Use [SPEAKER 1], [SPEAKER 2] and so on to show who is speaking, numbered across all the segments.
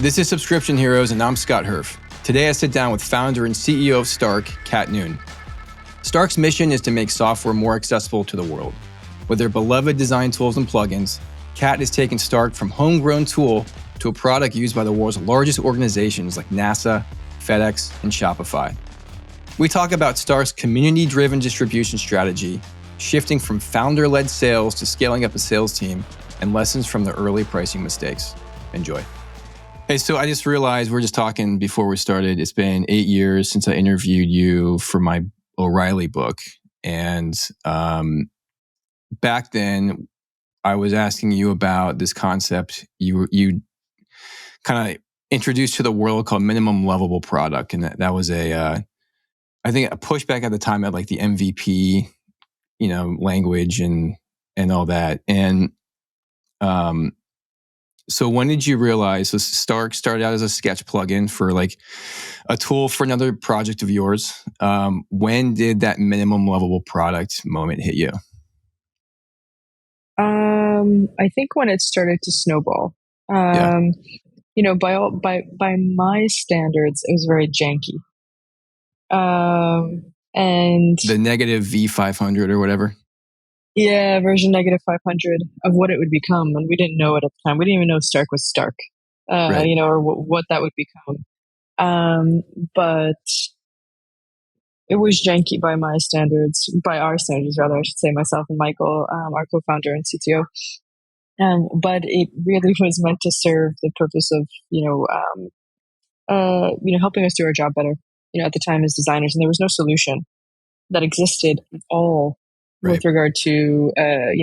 [SPEAKER 1] This is Subscription Heroes, and I'm Scott Herf. Today I sit down with founder and CEO of Stark, Cat Noone. Stark's mission is to make software more accessible to the world. With their beloved design tools and plugins, Cat has taken Stark from homegrown tool to a product used by the world's largest organizations like NASA, FedEx, and Shopify. We talk about Stark's community-driven distribution strategy, shifting from founder-led sales to scaling up a sales team, and lessons from the early pricing mistakes. Enjoy. Hey, so I just realized we're just talking before we started. It's been 8 years since I interviewed you for my O'Reilly book. And back then, I was asking you about this concept you kind of introduced to the world called minimum lovable product. And that was I think a pushback at the time at like the MVP, language and all that. And so when did you realize, so Stark started out as a sketch plugin for like a tool for another project of yours. When did that minimum lovable product moment hit you?
[SPEAKER 2] I think when it started to snowball. By my standards, it was very janky. And
[SPEAKER 1] the negative V500 or whatever.
[SPEAKER 2] Yeah, version negative 500 of what it would become. And we didn't know it at the time. We didn't even know Stark was Stark,
[SPEAKER 1] right.
[SPEAKER 2] Or what that would become. But it was janky by my standards, by our standards, rather, I should say, myself and Michael, our co-founder and CTO. But it really was meant to serve the purpose of, helping us do our job better, at the time as designers. And there was no solution that existed at all with regard to,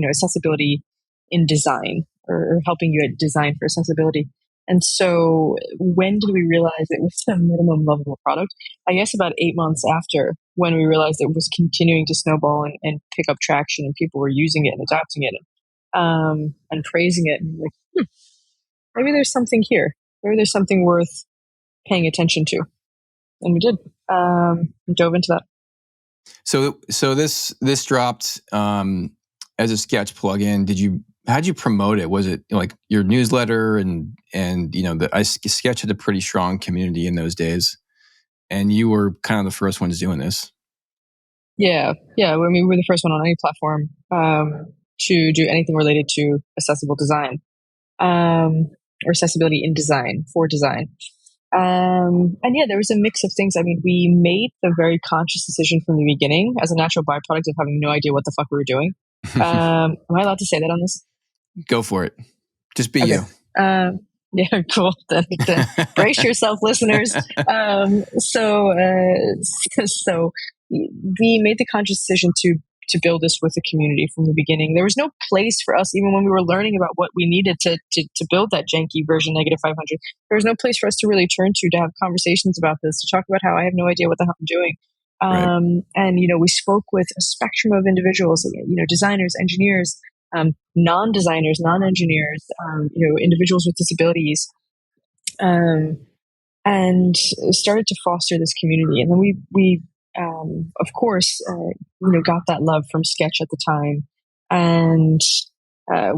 [SPEAKER 2] accessibility in design or helping you design for accessibility. And so when did we realize it was a minimum lovable product? I guess about 8 months after, when we realized it was continuing to snowball and pick up traction and people were using it and adopting it and praising it. And like, maybe there's something here. Maybe there's something worth paying attention to. And we did. We dove into that.
[SPEAKER 1] So this dropped as a sketch plugin. How'd you promote it? Was it like your newsletter and Sketch had a pretty strong community in those days, and you were kind of the first ones doing this.
[SPEAKER 2] Yeah. I mean, we were the first one on any platform to do anything related to accessible design or accessibility in design for design. And yeah, there was a mix of things. I mean, we made the very conscious decision from the beginning as a natural byproduct of having no idea what the fuck we were doing. Am I allowed to say that on this?
[SPEAKER 1] Go for it. Just be you.
[SPEAKER 2] Yeah, cool. Then brace yourself, listeners. So we made the conscious decision to build this with the community from the beginning. There was no place for us, even when we were learning about what we needed to build that janky version negative 500. There was no place for us to really turn to have conversations about this, to talk about how I have no idea what the hell I'm doing. And, we spoke with a spectrum of individuals, designers, engineers, non-designers, non-engineers, individuals with disabilities, and started to foster this community. And then we of course, got that love from Sketch at the time, and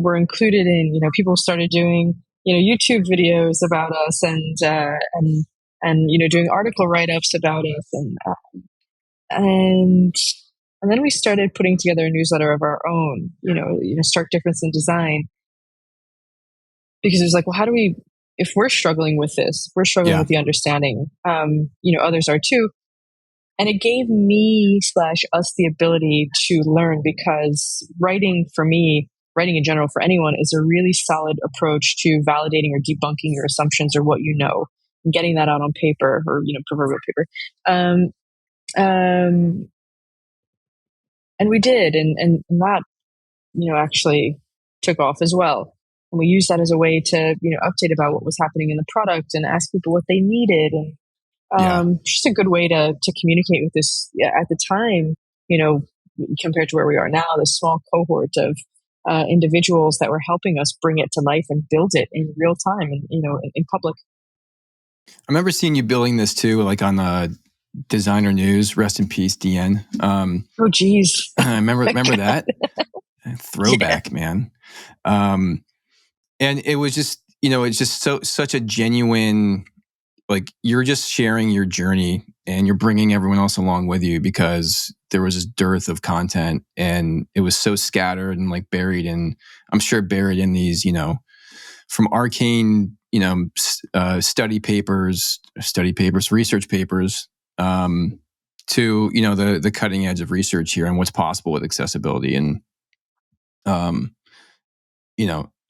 [SPEAKER 2] were included in, people started doing, YouTube videos about us and doing article write-ups about us, and then we started putting together a newsletter of our own, Stark Difference in Design, because it was like, well, how do we, if we're struggling with this, we're struggling with the understanding, others are too. And it gave me / us the ability to learn, because writing in general for anyone is a really solid approach to validating or debunking your assumptions or what you know, and getting that out on paper or, proverbial paper. And we did. And that, actually took off as well. And we used that as a way to, update about what was happening in the product and ask people what they needed. And just a good way to communicate with this at the time, compared to where we are now, this small cohort of individuals that were helping us bring it to life and build it in real time and, in public.
[SPEAKER 1] I remember seeing you building this too, like on Designer News, rest in peace, DN.
[SPEAKER 2] Oh, geez.
[SPEAKER 1] I remember that. Throwback, man. And it was just, it's just such a genuine, like you're just sharing your journey and you're bringing everyone else along with you because there was this dearth of content and it was so scattered and like buried in, I'm sure buried in these, from arcane, study papers, research papers, to, the cutting edge of research here and what's possible with accessibility. And,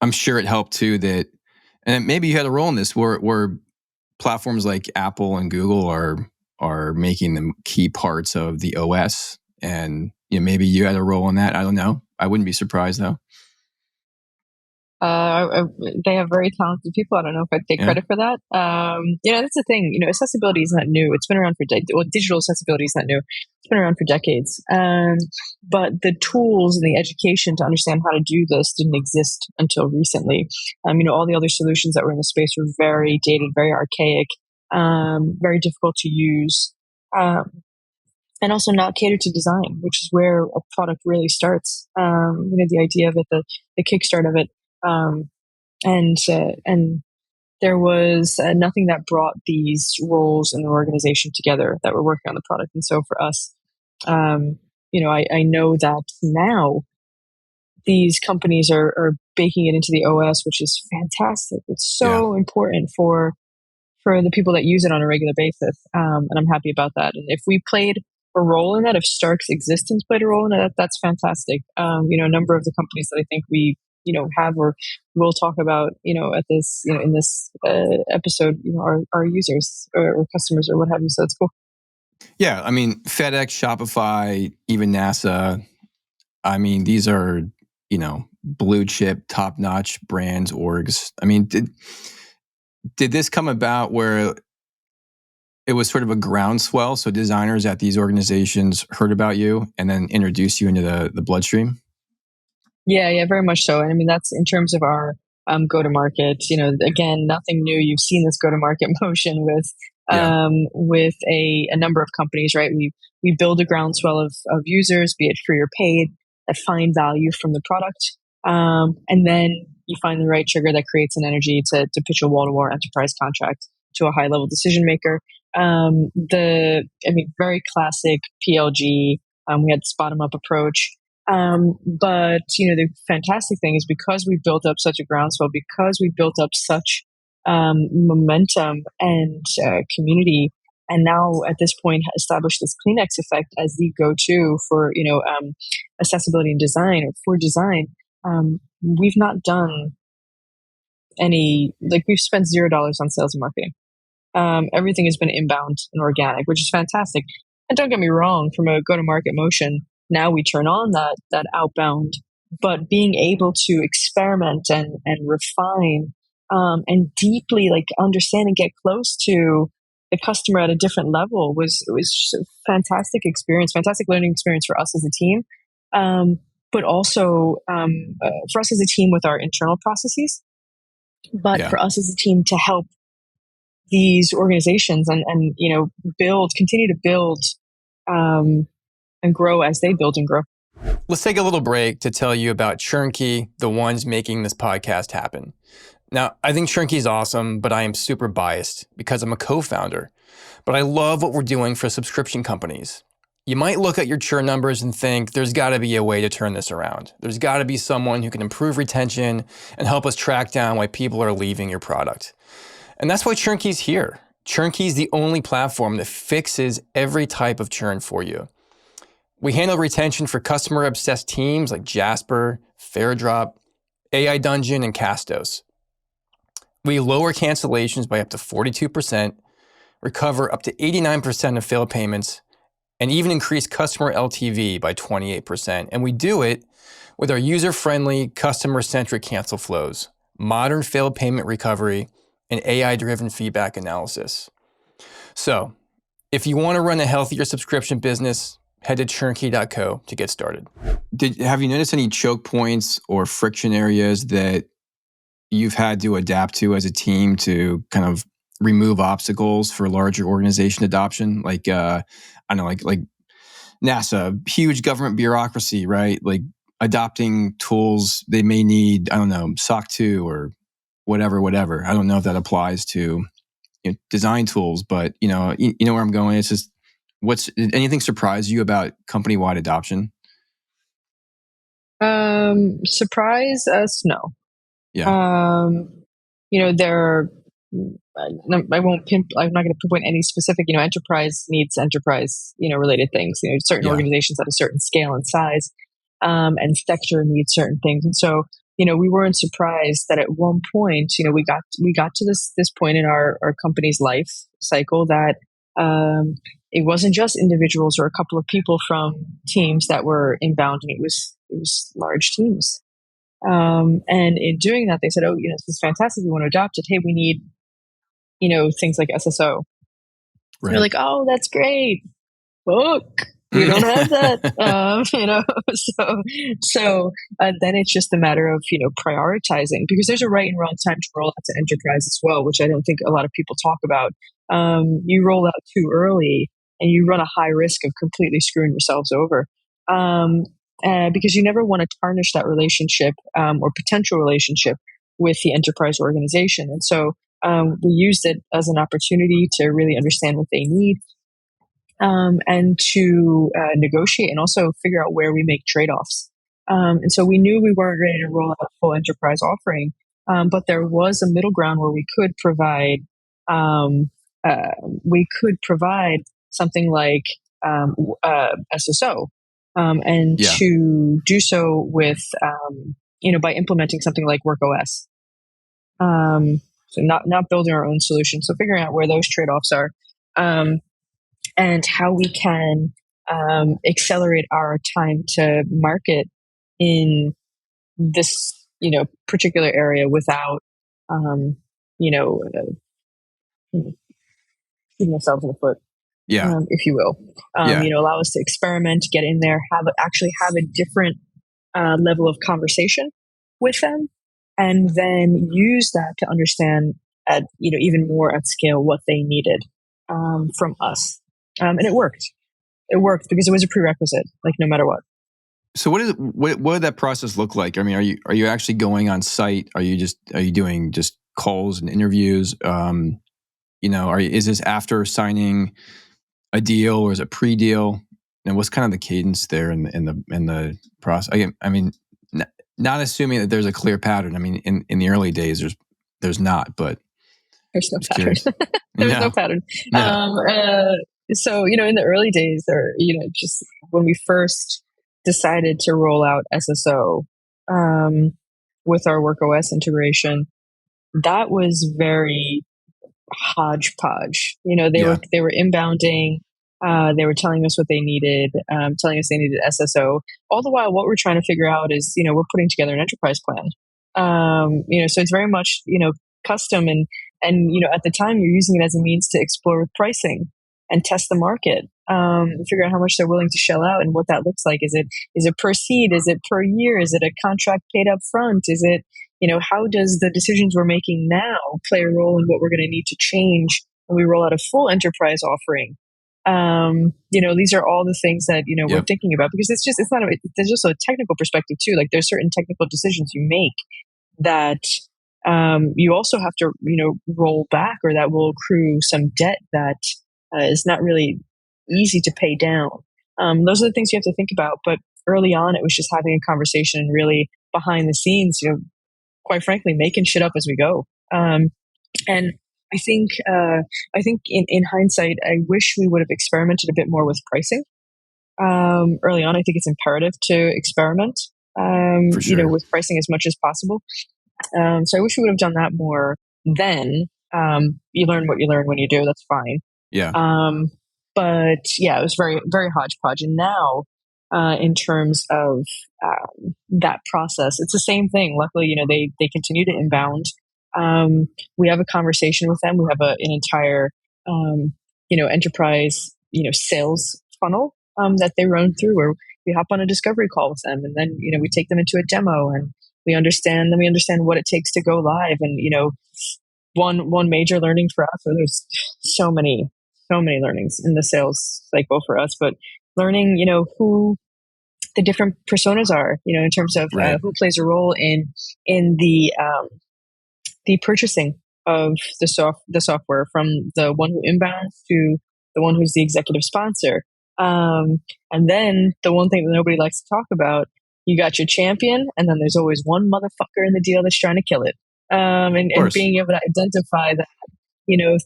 [SPEAKER 1] I'm sure it helped too that, and maybe you had a role in this where platforms like Apple and Google are making them key parts of the OS, and maybe you had a role in that. I don't know. I wouldn't be surprised though.
[SPEAKER 2] They have very talented people. I don't know if I'd take credit for that. That's the thing. Accessibility is not new. It's been around for digital accessibility is not new. It's been around for decades. But the tools and the education to understand how to do this didn't exist until recently. All the other solutions that were in the space were very dated, very archaic, very difficult to use. And also not catered to design, which is where a product really starts. The idea of it, the kickstart of it, and there was nothing that brought these roles in the organization together that were working on the product. And so for us, I know that now these companies are baking it into the OS, which is fantastic. It's so important for the people that use it on a regular basis. And I'm happy about that. And if we played a role in that, if Stark's existence played a role in it, that's fantastic. A number of the companies that I think we, have or will talk about, at this, in this episode, are users or customers or what have you. So it's cool.
[SPEAKER 1] Yeah. I mean, FedEx, Shopify, even NASA. I mean, these are, blue chip, top notch brands, orgs. I mean, did this come about where it was sort of a groundswell? So designers at these organizations heard about you and then introduced you into the bloodstream?
[SPEAKER 2] Yeah, very much so. And I mean, that's in terms of our go-to-market, again, nothing new. You've seen this go-to-market motion with a number of companies, right? We build a groundswell of users, be it free or paid, that find value from the product. And then you find the right trigger that creates an energy to pitch a wall-to-wall enterprise contract to a high-level decision maker. Very classic PLG. We had this bottom-up approach. But the fantastic thing is because we built up such a groundswell, because we built up such momentum and community, and now at this point established this Kleenex effect as the go-to for accessibility and design or for design. We've not done any, we've spent $0 on sales and marketing. Everything has been inbound and organic, which is fantastic. And don't get me wrong, from a go-to-market motion, now we turn on that outbound, but being able to experiment and refine and deeply understand and get close to the customer at a different level was just a fantastic experience, fantastic learning experience for us as a team, but also for us as a team with our internal processes, but for us as a team to help these organizations and continue to build and grow as they build and grow.
[SPEAKER 1] Let's take a little break to tell you about Churnkey, the ones making this podcast happen. Now, I think Churnkey is awesome, but I am super biased because I'm a co-founder. But I love what we're doing for subscription companies. You might look at your churn numbers and think there's got to be a way to turn this around. There's got to be someone who can improve retention and help us track down why people are leaving your product. And that's why Churnkey's here. Churnkey is the only platform that fixes every type of churn for you. We handle retention for customer-obsessed teams like Jasper, Fairdrop, AI Dungeon, and Castos. We lower cancellations by up to 42%, recover up to 89% of failed payments, and even increase customer LTV by 28%. And we do it with our user-friendly, customer-centric cancel flows, modern failed payment recovery, and AI-driven feedback analysis. So, if you want to run a healthier subscription business, head to churnkey.co to get started. Have you noticed any choke points or friction areas that you've had to adapt to as a team to kind of remove obstacles for larger organization adoption? Like NASA, huge government bureaucracy, right? Like adopting tools they may need, SOC 2 or whatever. I don't know if that applies to design tools, but you know where I'm going. It's just, anything surprise you about company-wide adoption?
[SPEAKER 2] Surprise us? No.
[SPEAKER 1] Yeah.
[SPEAKER 2] There. I won't I'm not going to pinpoint any specific. Enterprise needs enterprise. Related things. Certain
[SPEAKER 1] Yeah.
[SPEAKER 2] organizations at a certain scale and size, and sector need certain things, and so we weren't surprised that at one point, we got to this point in our company's life cycle that it wasn't just individuals or a couple of people from teams that were inbound, and it was large teams. And in doing that, they said, "Oh, this is fantastic. We want to adopt it. Hey, we need, things like SSO."
[SPEAKER 1] Right.
[SPEAKER 2] They're like, "Oh, that's great. Book. We don't have that." Then it's just a matter of, prioritizing, because there's a right and wrong time to roll out to enterprise as well, which I don't think a lot of people talk about. You roll out too early and you run a high risk of completely screwing yourselves over. Because you never want to tarnish that relationship, or potential relationship with the enterprise organization. And so we used it as an opportunity to really understand what they need, and to negotiate and also figure out where we make trade-offs. And so we knew we weren't ready to roll out a full enterprise offering, but there was a middle ground where um, we could provide something like SSO, and
[SPEAKER 1] Yeah.
[SPEAKER 2] to do so with by implementing something like WorkOS. So not building our own solution. So figuring out where those trade-offs are. And how we can accelerate our time to market in this, particular area without, shooting ourselves in the foot,
[SPEAKER 1] Yeah.
[SPEAKER 2] if you will.
[SPEAKER 1] Yeah.
[SPEAKER 2] Allow us to experiment, get in there, actually have a different level of conversation with them, and then use that to understand at even more at scale what they needed from us. And it worked. It worked because it was a prerequisite, like no matter what.
[SPEAKER 1] So what did that process look like? I mean, are you actually going on site? Are you doing just calls and interviews? Is this after signing a deal, or is it pre-deal? And what's kind of the cadence there in the process? I mean, not assuming that there's a clear pattern. I mean, in the early days, there's not, but
[SPEAKER 2] There's no
[SPEAKER 1] just
[SPEAKER 2] pattern.
[SPEAKER 1] curious.
[SPEAKER 2] There's no pattern.
[SPEAKER 1] No.
[SPEAKER 2] So, in the early days, or, just when we first decided to roll out SSO with our WorkOS integration, that was very hodgepodge. They were inbounding. They were telling us what they needed, telling us they needed SSO. All the while, what we're trying to figure out is, we're putting together an enterprise plan. So it's very much, custom, and at the time you're using it as a means to explore with pricing and test the market, figure out how much they're willing to shell out and what that looks like. Is it per seat? Is it per year? Is it a contract paid up front? Is it, how does the decisions we're making now play a role in what we're going to need to change when we roll out a full enterprise offering? These are all the things that, we're
[SPEAKER 1] Yep.
[SPEAKER 2] thinking about, because there's just a technical perspective too. Like, there's certain technical decisions you make that you also have to, roll back, or that will accrue some debt that is not really easy to pay down. Those are the things you have to think about. But early on, it was just having a conversation, and really behind the scenes, quite frankly, making shit up as we go. And I think in hindsight, I wish we would have experimented a bit more with pricing. Early on, I think it's imperative to experiment,
[SPEAKER 1] For sure.
[SPEAKER 2] with pricing as much as possible. So I wish we would have done that more then. You learn what you learn when you do. That's fine.
[SPEAKER 1] Yeah.
[SPEAKER 2] But yeah, it was very, very hodgepodge. And now, in terms of that process, it's the same thing. Luckily, they continue to inbound. We have a conversation with them. We have an entire, enterprise, sales funnel that they run through, where we hop on a discovery call with them, and then we take them into a demo, and we understand what it takes to go live. And one major learning for us, or there's so many learnings in the sales cycle for us, but learning who the different personas are, in terms of
[SPEAKER 1] Right.
[SPEAKER 2] who plays a role in the the purchasing of the software, from the one who inbounds to the one who's the executive sponsor. And then the one thing that nobody likes to talk about, you got your champion, and then there's always one motherfucker in the deal that's trying to kill it. And being able to identify that,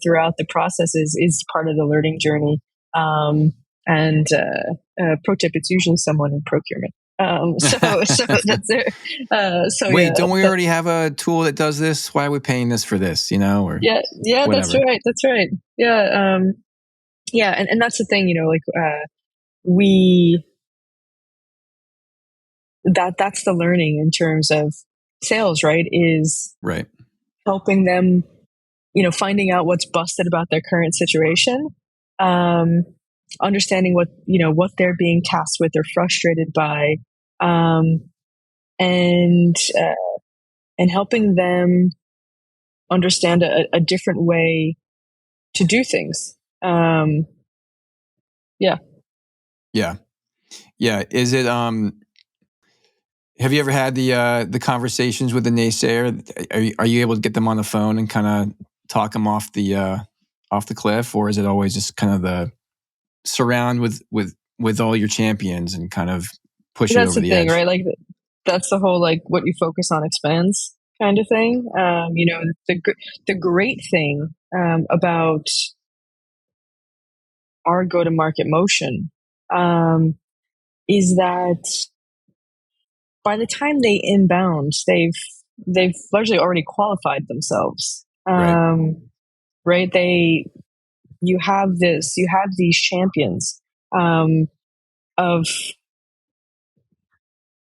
[SPEAKER 2] throughout the process is part of the learning journey. And pro tip, it's usually someone in procurement. So that's it.
[SPEAKER 1] Wait,
[SPEAKER 2] yeah,
[SPEAKER 1] don't we already have a tool that does this? Why are we paying this for this? Or
[SPEAKER 2] yeah,
[SPEAKER 1] whatever.
[SPEAKER 2] That's right. Yeah. Yeah. And that's the thing, that's the learning in terms of sales, right? Is
[SPEAKER 1] right.
[SPEAKER 2] helping them, finding out what's busted about their current situation, understanding what they're being tasked with or frustrated by, and helping them understand a different way to do things. Yeah.
[SPEAKER 1] Is it have you ever had the conversations with the naysayer? Are you able to get them on the phone and kind of talk them off the cliff, or is it always just kind of the surround with all your champions and kind of push it over the edge?
[SPEAKER 2] That's the thing, right? Like, that's the whole, like, what you focus on expands kind of thing. The great thing about our go-to-market motion is that by the time they inbound, they've largely already qualified themselves. Right? You have these champions of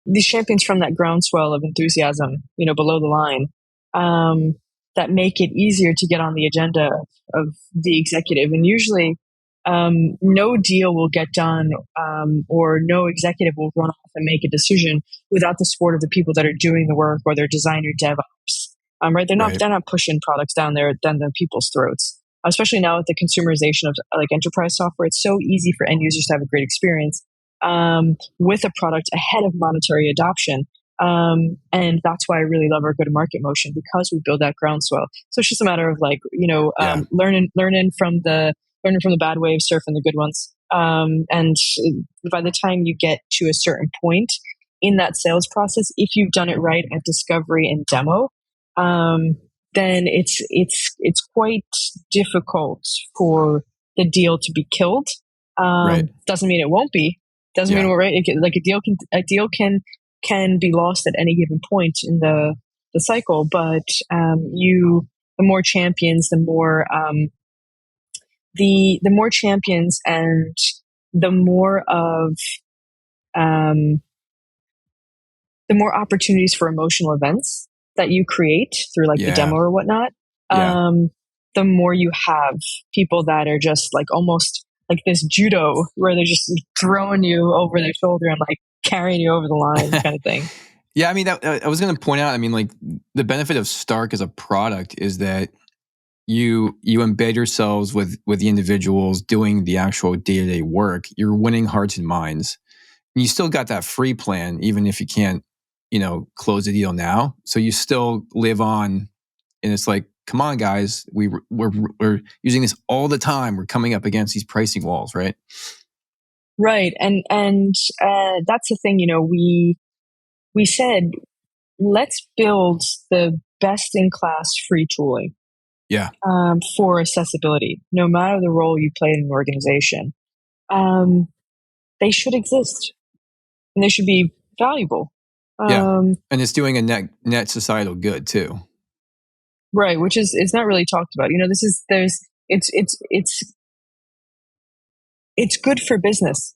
[SPEAKER 2] these champions from that groundswell of enthusiasm, below the line, that make it easier to get on the agenda of the executive. And usually, no deal will get done, or no executive will run off and make a decision without the support of the people that are doing the work, or their designer DevOps. Right? They're not pushing products down the people's throats. Especially now with the consumerization of like enterprise software, it's so easy for end users to have a great experience with a product ahead of monetary adoption. And that's why I really love our go-to-market motion, because we build that groundswell. So it's just a matter of learning from the bad waves, surfing the good ones. And by the time you get to a certain point in that sales process, if you've done it right at discovery and demo, then it's quite difficult for the deal to be killed. Doesn't mean it won't be. Doesn't mean we're right. A deal can be lost at any given point in the cycle. But the more champions, the more champions, and the more opportunities for emotional events that you create through the demo or whatnot. The more you have people that are just like almost like this judo, where they're just throwing you over their shoulder and like carrying you over the line kind of thing.
[SPEAKER 1] Yeah, I mean, I was going to point out, I mean, like, the benefit of Stark as a product is that you embed yourselves with the individuals doing the actual day-to-day work. You're winning hearts and minds. And you still got that free plan, even if you can't, close the deal now. So you still live on, and it's like, come on, guys, we're using this all the time. We're coming up against these pricing walls, right?
[SPEAKER 2] Right, and that's the thing. We said, let's build the best in class free tooling. For accessibility, no matter the role you play in an organization. They should exist, and they should be valuable.
[SPEAKER 1] And it's doing a net societal good too.
[SPEAKER 2] Right, which is not really talked about. It's good for business.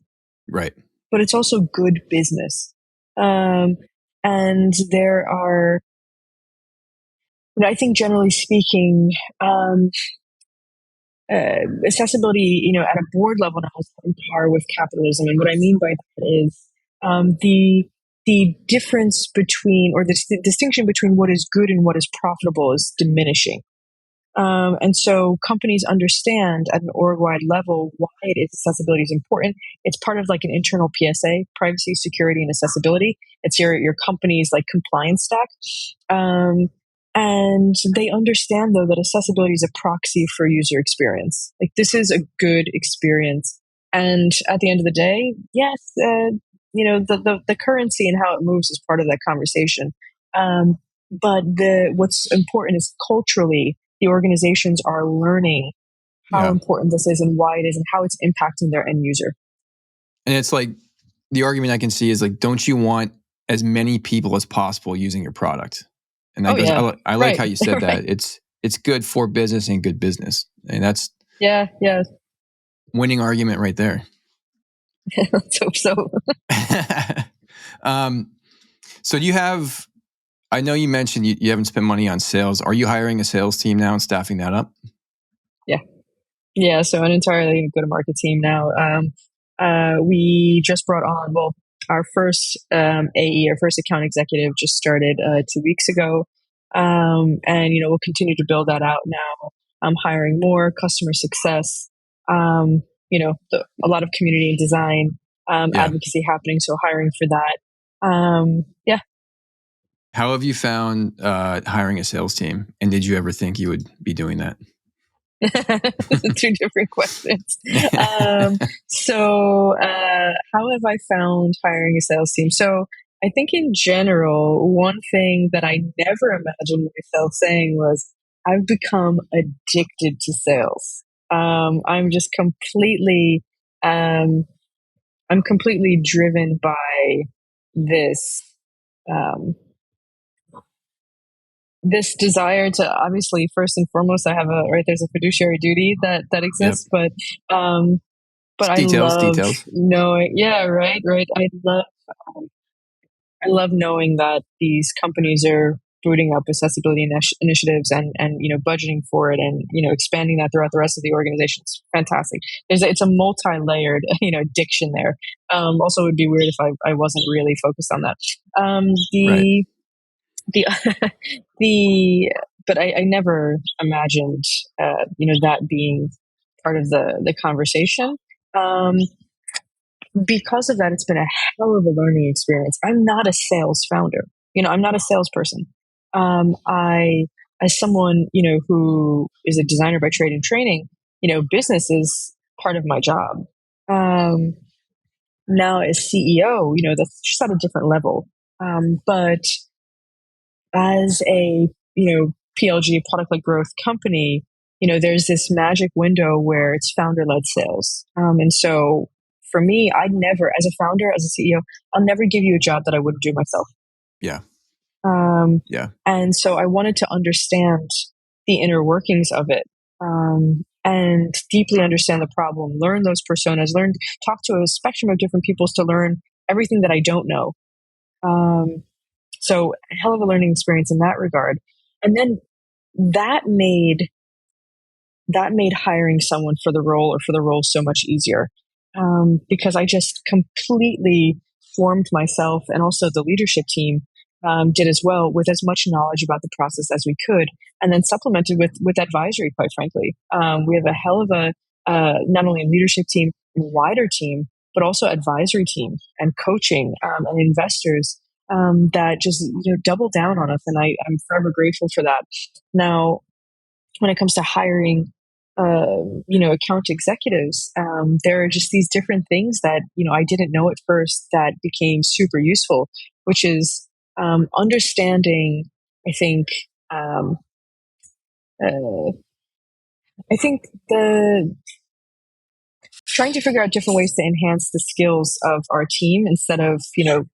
[SPEAKER 1] Right.
[SPEAKER 2] But it's also good business. And there are, I think generally speaking, accessibility, at a board level now is on par with capitalism. And what I mean by that is the difference between, or the distinction between what is good and what is profitable is diminishing. And so companies understand at an org-wide level why it is accessibility is important. It's part of like an internal PSA, privacy, security, and accessibility. It's your company's like compliance stack. And they understand, though, that accessibility is a proxy for user experience. Like, this is a good experience. And at the end of the day, yes, the currency and how it moves is part of that conversation. But what's important is culturally, the organizations are learning how
[SPEAKER 1] Yeah.
[SPEAKER 2] important this is and why it is and how it's impacting their end user.
[SPEAKER 1] And it's like the argument I can see is like, don't you want as many people as possible using your product? And that goes,
[SPEAKER 2] Yeah.
[SPEAKER 1] I like
[SPEAKER 2] Right.
[SPEAKER 1] how you said
[SPEAKER 2] Right.
[SPEAKER 1] that. It's good for business and good business. And that's
[SPEAKER 2] Yeah.
[SPEAKER 1] winning argument right there.
[SPEAKER 2] Let's hope so.
[SPEAKER 1] So do you have, I know you mentioned you haven't spent money on sales. Are you hiring a sales team now and staffing that up?
[SPEAKER 2] Yeah, so an entirely go-to-market team now. We just brought on, well, our first AE, our first account executive, just started 2 weeks ago, and we'll continue to build that out now. I'm hiring more customer success. A lot of community and design
[SPEAKER 1] Yeah.
[SPEAKER 2] advocacy happening, so hiring for that. Yeah.
[SPEAKER 1] How have you found hiring a sales team? And did you ever think you would be doing that?
[SPEAKER 2] Two different questions. How have I found hiring a sales team? So I think in general, one thing that I never imagined myself saying was, I've become addicted to sales. I'm just completely, I'm completely driven by this, um, this desire to, obviously, first and foremost, I have there's a fiduciary duty that
[SPEAKER 1] Yep.
[SPEAKER 2] exists, but I love
[SPEAKER 1] Details.
[SPEAKER 2] knowing, yeah, right. Um, I love knowing that these companies are booting up accessibility initiatives and budgeting for it and expanding that throughout the rest of the organization. It's fantastic. It's a multi-layered addiction there. Also, it would be weird if I wasn't really focused on that.
[SPEAKER 1] Right.
[SPEAKER 2] The the But I never imagined that being part of the conversation. Um, because of that, it's been a hell of a learning experience. I'm not a sales founder. I'm not a salesperson. I, as someone, who is a designer by trade and training, business is part of my job. Um, Now as CEO, that's just at a different level. But as a, PLG, product led growth company, there's this magic window where it's founder led sales. And so for me, I'd never, as a founder, as a CEO, I'll never give you a job that I wouldn't do myself.
[SPEAKER 1] Yeah. Yeah.
[SPEAKER 2] And so I wanted to understand the inner workings of it, and deeply understand the problem, learn those personas, talk to a spectrum of different peoples to learn everything that I don't know. So a hell of a learning experience in that regard. And then that made hiring someone for the role or for the role so much easier, because I just completely formed myself, and also the leadership team did as well, with as much knowledge about the process as we could, and then supplemented with advisory. Quite frankly, we have a hell of a not only a leadership team, wider team, but also advisory team and coaching, and investors that just double down on us, and I'm forever grateful for that. Now, when it comes to hiring, account executives, there are just these different things that, I didn't know at first that became super useful, which is understanding, I think, uh, I think the trying to figure out different ways to enhance the skills of our team instead of,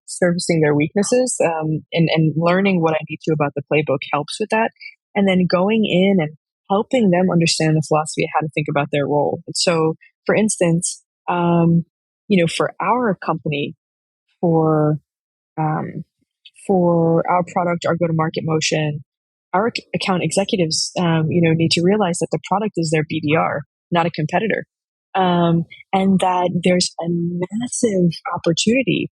[SPEAKER 2] servicing their weaknesses, and learning what I need to about the playbook helps with that. And then going in and helping them understand the philosophy of how to think about their role. And so, for instance, for our company, for um, for our product, our go-to-market motion, our account executives, need to realize that the product is their BDR, not a competitor, and that there's a massive opportunity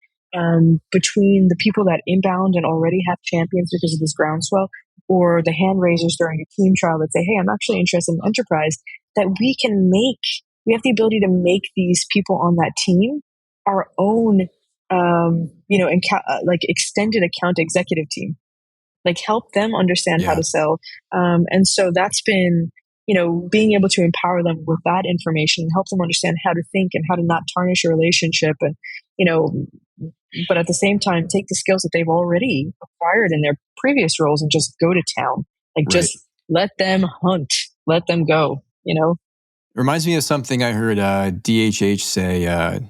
[SPEAKER 2] between the people that inbound and already have champions because of this groundswell, or the hand raisers during a team trial that say, "Hey, I'm actually interested in enterprise." That we have the ability to make these people on that team our own, like extended account executive team. like help them understand how to sell. And so that's been, being able to empower them with that information, help them understand how to think and how to not tarnish a relationship. And, but at the same time, take the skills that they've already acquired in their previous roles and just go to town. Like just let them hunt, let them go,
[SPEAKER 1] Reminds me of something I heard DHH say.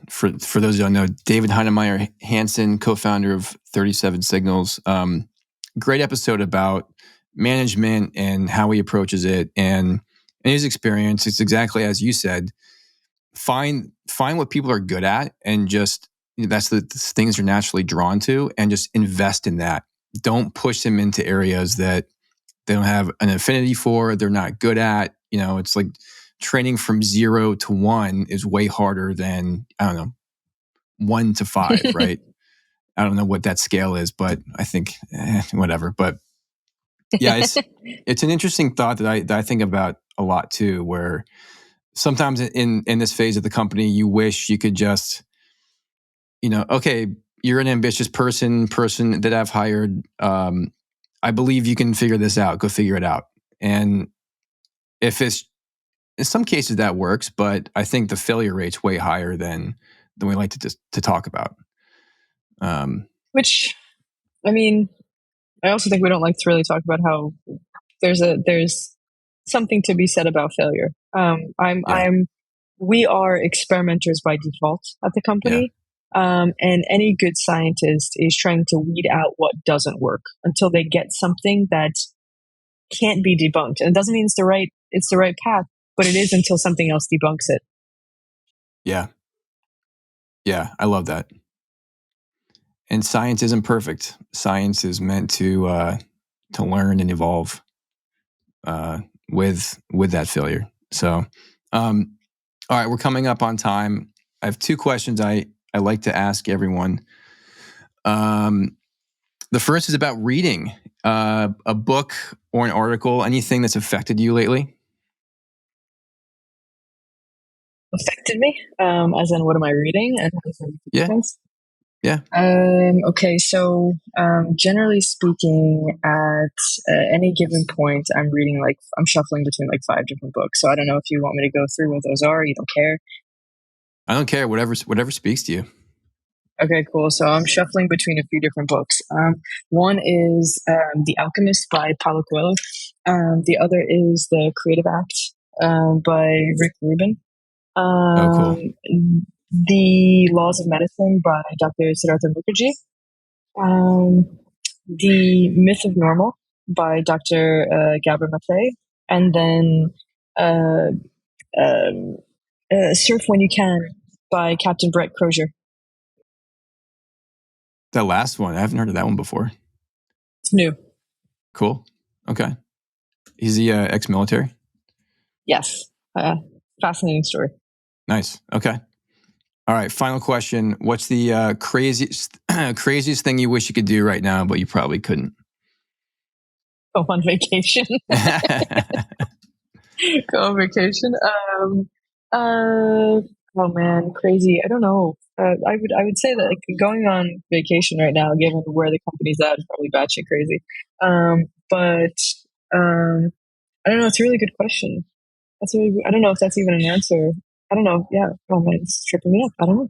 [SPEAKER 1] For those who don't know, David Heinemeier Hansen, co-founder of 37 Signals. Great episode about management and how he approaches it. And in his experience, it's exactly as you said. Find what people are good at, and just that's the things they're naturally drawn to, and just invest in that. Don't push them into areas that they don't have an affinity for, they're not good at. It's like training from 0 to 1 is way harder than, 1 to 5, right? I don't know what that scale is, but I think whatever. But yeah, it's an interesting thought that I think about a lot too, where sometimes in this phase of the company, you wish you could just, okay, you're an ambitious person that I've hired. I believe you can figure this out. Go figure it out. And if it's, in some cases that works, but I think the failure rate's way higher than we like to talk about.
[SPEAKER 2] Which, I mean, I also think we don't like to really talk about how there's something to be said about failure. We are experimenters by default at the company. And any good scientist is trying to weed out what doesn't work until they get something that can't be debunked. And it doesn't mean it's the right path, but it is until something else debunks it.
[SPEAKER 1] Yeah. Yeah, I love that. And science isn't perfect. Science is meant to learn and evolve with that failure. So, all right, we're coming up on time. I have 2 questions I like to ask everyone. The first is about reading a book or an article, anything that's affected you lately.
[SPEAKER 2] Affected me, as in what am I reading and how does it make sense?
[SPEAKER 1] Yeah.
[SPEAKER 2] Okay, so generally speaking, at any given point, I'm shuffling between 5 different books. So I don't know if you want me to go through what those are. You don't care?
[SPEAKER 1] I don't care. Whatever speaks to you.
[SPEAKER 2] Okay, cool. So I'm shuffling between a few different books. One is The Alchemist by Paulo Coelho. The other is The Creative Act by Rick Rubin.
[SPEAKER 1] Cool.
[SPEAKER 2] The Laws of Medicine by Dr. Siddhartha Mukherjee. The Myth of Normal by Dr. Gabor Mate. And then Surf When You Can by Captain Brett Crozier.
[SPEAKER 1] That last one, I haven't heard of that one before.
[SPEAKER 2] It's new.
[SPEAKER 1] Cool. Okay. Is he ex-military?
[SPEAKER 2] Yes. Fascinating story.
[SPEAKER 1] Nice. Okay. All right. Final question. What's the craziest thing you wish you could do right now, but you probably couldn't?
[SPEAKER 2] Go on vacation. Go on vacation. Oh man, crazy. I don't know. I would say that going on vacation right now, given where the company's at, is probably batshit crazy. But I don't know. It's a really good question. I don't know if that's even an answer. I don't know. Yeah. Oh man, it's tripping me up. I don't know.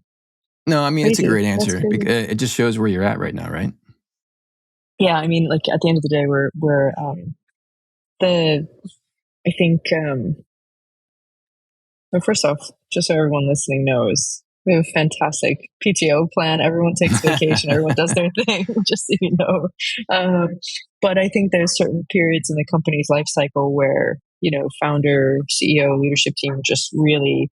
[SPEAKER 1] No, I mean, crazy. It's a great answer. It just shows where you're at right now, right?
[SPEAKER 2] Yeah. I mean, at the end of the day, we're I think, well, first off, just so everyone listening knows, we have a fantastic PTO plan. Everyone takes vacation. Everyone does their thing, just so you know. But I think there's certain periods in the company's life cycle where, founder, CEO, leadership team just really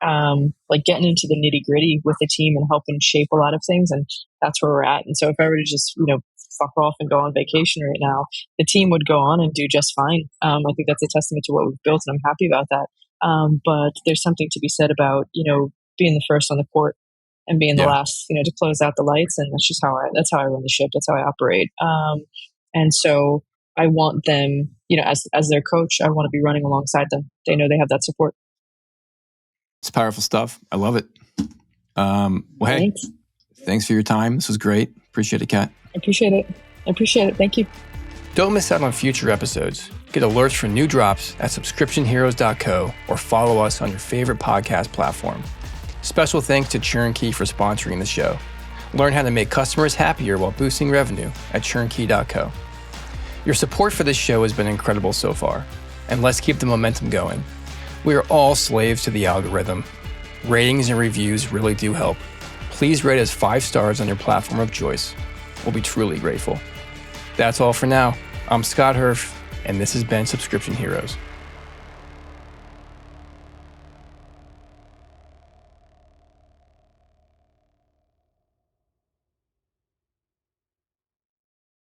[SPEAKER 2] getting into the nitty gritty with the team and helping shape a lot of things. And that's where we're at. And so if I were to just, fuck off and go on vacation right now, the team would go on and do just fine. I think that's a testament to what we've built, and I'm happy about that. But there's something to be said about, being the first on the court and being the last, to close out the lights. And that's just that's how I run the ship. That's how I operate. And so I want them, as their coach, I want to be running alongside them. They know they have that support.
[SPEAKER 1] It's powerful stuff. I love it. Well, hey, thanks for your time. This was great. Appreciate it, Kat.
[SPEAKER 2] I appreciate it. Thank you.
[SPEAKER 1] Don't miss out on future episodes. Get alerts for new drops at subscriptionheroes.co or follow us on your favorite podcast platform. Special thanks to Turnkey for sponsoring the show. Learn how to make customers happier while boosting revenue at turnkey.co. Your support for this show has been incredible so far, and let's keep the momentum going. We are all slaves to the algorithm. Ratings and reviews really do help. Please rate us 5 stars on your platform of choice. We'll be truly grateful. That's all for now. I'm Scott Herf, and this has been Subscription Heroes.